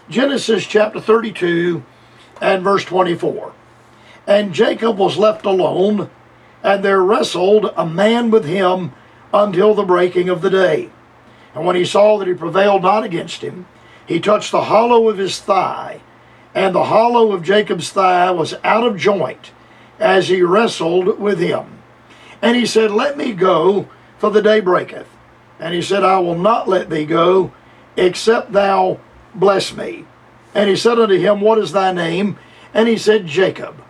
Genesis chapter 32 and verse 24. And Jacob was left alone, and there wrestled a man with him until the breaking of the day. And when he saw that he prevailed not against him, he touched the hollow of his thigh, and the hollow of Jacob's thigh was out of joint as he wrestled with him. And he said, Let me go, for the day breaketh. And he said, I will not let thee go, except thou bless me. And he said unto him, What is thy name? And he said, Jacob.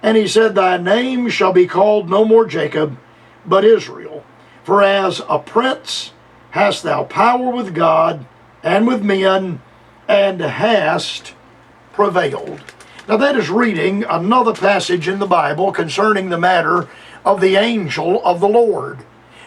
And he said, Thy name shall be called no more Jacob, but Israel. For as a prince hast thou power with God and with men, and hast prevailed. Now that is reading another passage in the Bible concerning the matter of the angel of the Lord.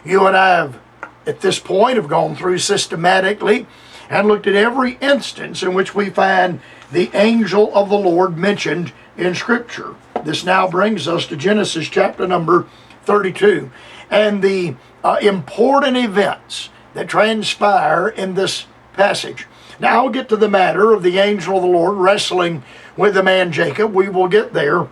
You and I have, at this point, have gone through systematically and looked at every instance in which we find the angel of the Lord mentioned in Scripture. This now brings us to Genesis chapter number 32 and the important events that transpire in this passage. Now I'll get to the matter of the angel of the Lord wrestling with the man Jacob. We will get there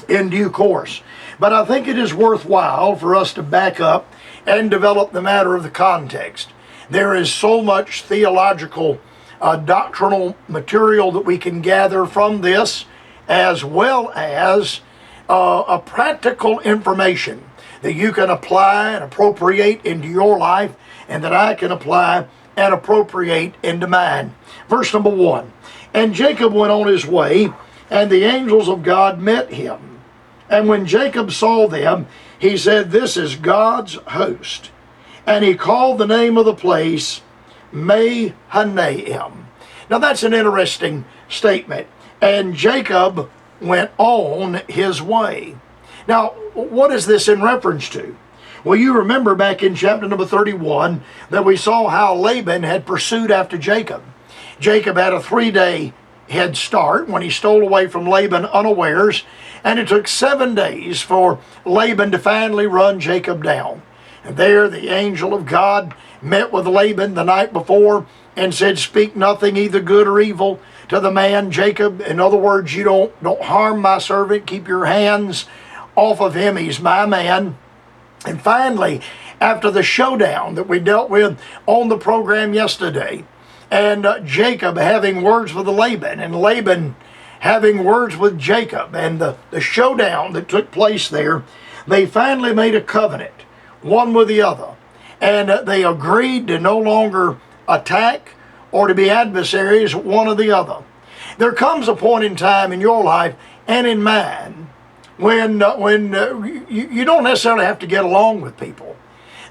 in due course. But I think it is worthwhile for us to back up and develop the matter of the context. There is so much theological, doctrinal material that we can gather from this, as well as a practical information that you can apply and appropriate into your life, and that I can apply and appropriate into mine. Verse number 1. And Jacob went on his way, and the angels of God met him. And when Jacob saw them, he said, This is God's host. And he called the name of the place Mahanaim. Now that's an interesting statement. And Jacob went on his way. Now, what is this in reference to? Well, you remember back in chapter number 31 that we saw how Laban had pursued after Jacob. Jacob had a 3-day head start when he stole away from Laban unawares, and it took 7 days for Laban to finally run Jacob down. And there the angel of God met with Laban the night before and said, Speak nothing, either good or evil, to the man Jacob. In other words, you don't harm my servant. Keep your hands off of him. He's my man. And finally, after the showdown that we dealt with on the program yesterday, and Jacob having words with Laban, and Laban having words with Jacob, and the showdown that took place there, they finally made a covenant, one with the other. And they agreed to no longer attack or to be adversaries one of the other. There comes a point in time in your life and in mine when you don't necessarily have to get along with people.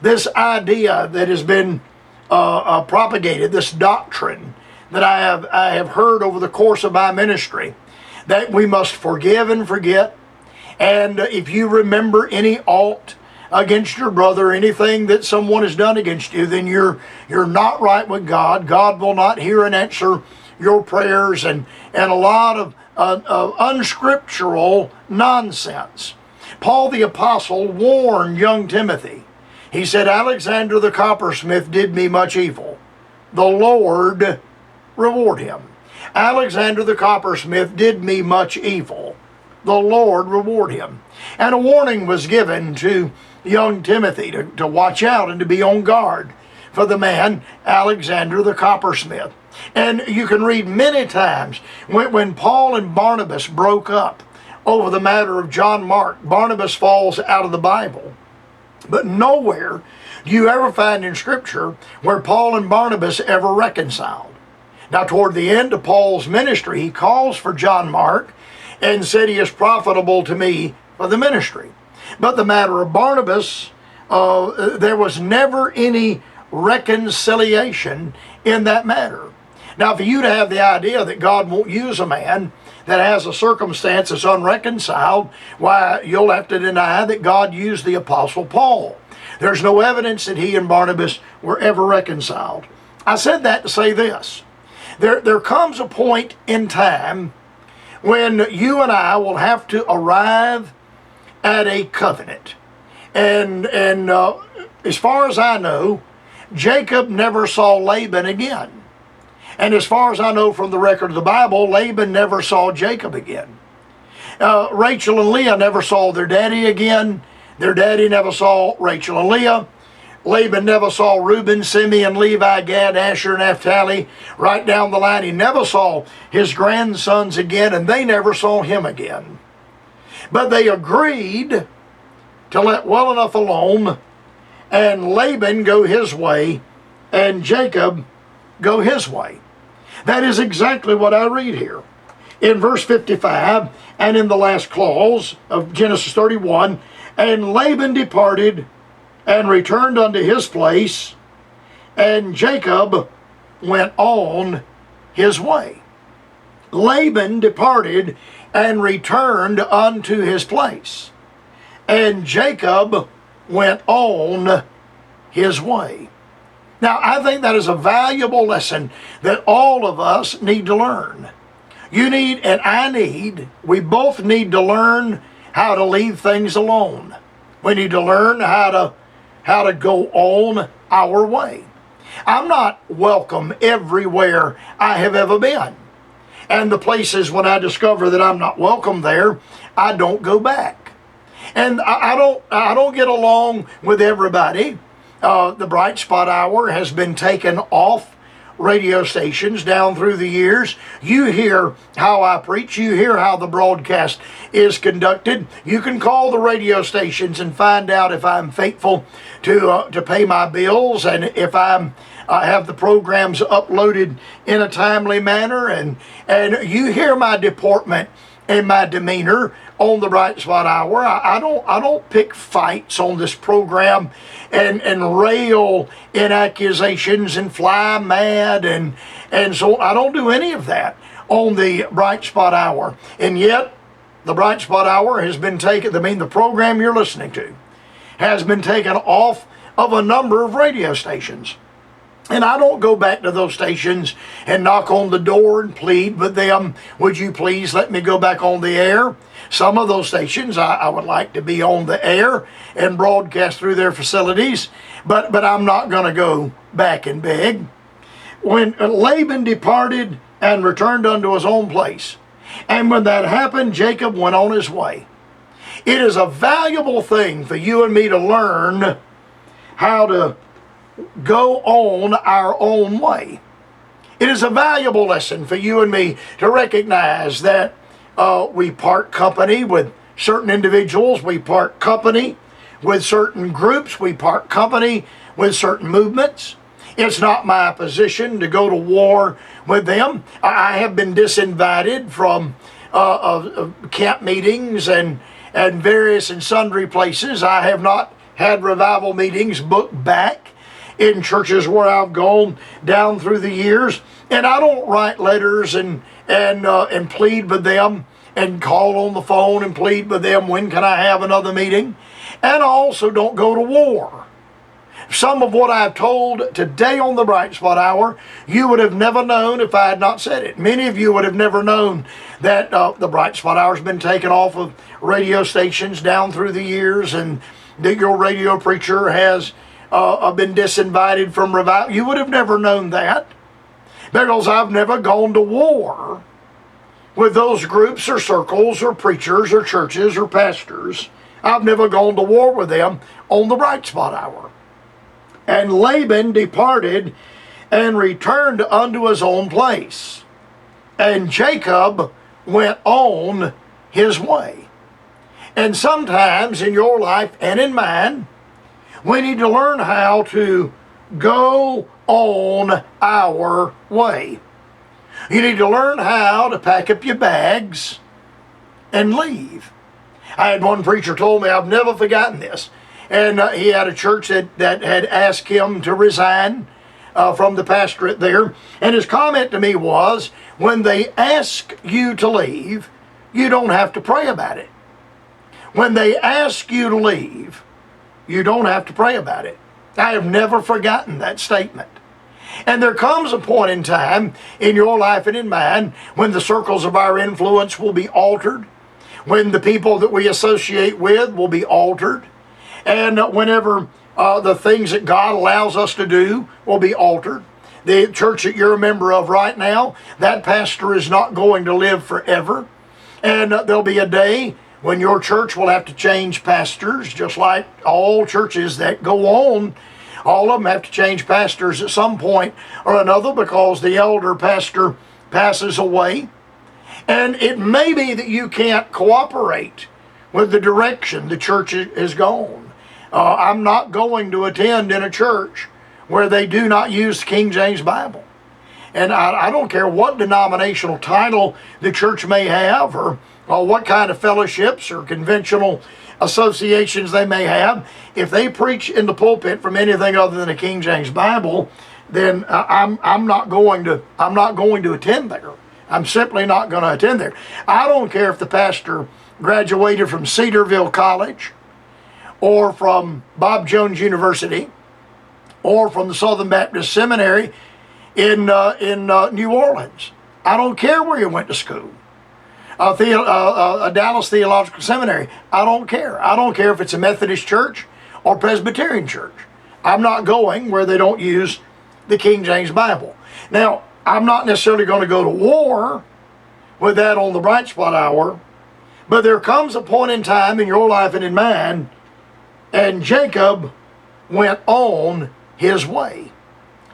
This idea that has been propagated, this doctrine that I have heard over the course of my ministry, that we must forgive and forget. And if you remember any aught against your brother, anything that someone has done against you, then you're not right with God. God will not hear and answer your prayers, and a lot of unscriptural nonsense. Paul the Apostle warned young Timothy. He said, Alexander the coppersmith did me much evil. The Lord reward him. Alexander the coppersmith did me much evil. The Lord reward him. And a warning was given to young Timothy to watch out and to be on guard for the man Alexander the coppersmith. And you can read many times when Paul and Barnabas broke up over the matter of John Mark, Barnabas falls out of the Bible. But nowhere do you ever find in Scripture where Paul and Barnabas ever reconciled. Now, toward the end of Paul's ministry, he calls for John Mark and said, He is profitable to me for the ministry. But the matter of Barnabas, there was never any reconciliation in that matter. Now, for you to have the idea that God won't use a man that has a circumstance that's unreconciled, why, you'll have to deny that God used the Apostle Paul. There's no evidence that he and Barnabas were ever reconciled. I said that to say this. There comes a point in time when you and I will have to arrive at a covenant. And as far as I know, Jacob never saw Laban again. And as far as I know from the record of the Bible, Laban never saw Jacob again. Rachel and Leah never saw their daddy again. Their daddy never saw Rachel and Leah. Laban never saw Reuben, Simeon, Levi, Gad, Asher, and Naphtali. Right down the line, he never saw his grandsons again, and they never saw him again. But they agreed to let well enough alone, and Laban go his way, and Jacob go his way. That is exactly what I read here. In verse 55, and in the last clause of Genesis 31, and Laban departed and returned unto his place, and Jacob went on his way. Laban departed and returned unto his place, and Jacob went on his way. Now, I think that is a valuable lesson that all of us need to learn. You need, and I need, we both need to learn how to leave things alone. We need to learn how to go on our way. I'm not welcome everywhere I have ever been. And the places when I discover that I'm not welcome there, I don't go back. And I don't get along with everybody. The Bright Spot Hour has been taken off radio stations down through the years. You hear how I preach. You hear how the broadcast is conducted. You can call the radio stations and find out if I'm faithful to pay my bills, and if I have the programs uploaded in a timely manner. And you hear my deportment and my demeanor on the Bright Spot Hour. I don't pick fights on this program and rail in accusations and fly mad and so I don't do any of that on the Bright Spot Hour. And yet the Bright Spot Hour has been taken, the program you're listening to has been taken off of a number of radio stations. And I don't go back to those stations and knock on the door and plead with them, would you please let me go back on the air? Some of those stations I would like to be on the air and broadcast through their facilities, but I'm not going to go back and beg. When Laban departed and returned unto his own place, and when that happened, Jacob went on his way. It is a valuable thing for you and me to learn how to go on our own way. It is a valuable lesson for you and me to recognize that we part company with certain individuals, we part company with certain groups, we part company with certain movements. It's not my position to go to war with them. I have been disinvited from camp meetings and various and sundry places. I have not had revival meetings booked back in churches where I've gone down through the years, and I don't write letters and plead with them and call on the phone and plead with them, when can I have another meeting? And I also don't go to war. Some of what I've told today on the Bright Spot Hour, you would have never known if I had not said it. Many of you would have never known that the Bright Spot Hour has been taken off of radio stations down through the years, and that your radio preacher has been disinvited from revival. You would have never known that, because I've never gone to war with those groups or circles or preachers or churches or pastors. I've never gone to war with them on the Bright Spot Hour. And Laban departed and returned unto his own place, and Jacob went on his way. And sometimes in your life and in mine, we need to learn how to go on our way. You need to learn how to pack up your bags and leave. I had one preacher told me, I've never forgotten this, and he had a church that had asked him to resign from the pastorate there, and his comment to me was, when they ask you to leave, you don't have to pray about it. When they ask you to leave, you don't have to pray about it. I have never forgotten that statement. And there comes a point in time in your life and in mine when the circles of our influence will be altered, when the people that we associate with will be altered, and whenever the things that God allows us to do will be altered. the church that you're a member of right now, that pastor is not going to live forever. And there'll be a day when your church will have to change pastors, just like all churches that go on. All of them have to change pastors at some point or another because the elder pastor passes away. And it may be that you can't cooperate with the direction the church has gone. I'm not going to attend in a church where they do not use the King James Bible. And I don't care what denominational title the church may have, or what kind of fellowships or conventional associations they may have. If they preach in the pulpit from anything other than a King James Bible, then I'm not going to attend there. I'm simply not going to attend there. I don't care if the pastor graduated from Cedarville College, or from Bob Jones University, or from the Southern Baptist Seminary in New Orleans. I don't care where you went to school. A Dallas Theological Seminary. I don't care. I don't care if it's a Methodist church or Presbyterian church. I'm not going where they don't use the King James Bible. Now, I'm not necessarily going to go to war with that on the Bright Spot Hour, but there comes a point in time in your life and in mine, and Jacob went on his way.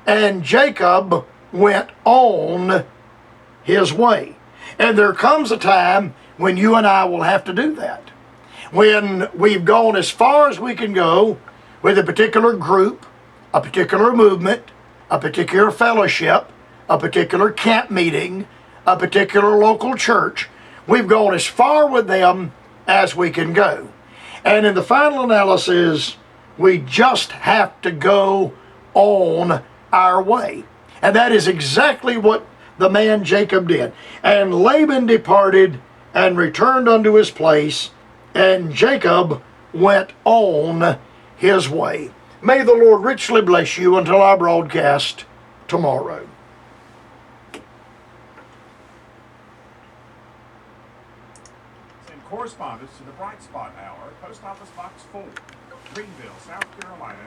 And Jacob went on his way. And there comes a time when you and I will have to do that. When we've gone as far as we can go with a particular group, a particular movement, a particular fellowship, a particular camp meeting, a particular local church, we've gone as far with them as we can go. And in the final analysis, we just have to go on our way. And that is exactly what the man Jacob did. And Laban departed and returned unto his place, and Jacob went on his way. May the Lord richly bless you until our broadcast tomorrow. In correspondence to the Bright Spot Hour, Post Office Box 4, Greenville, South Carolina,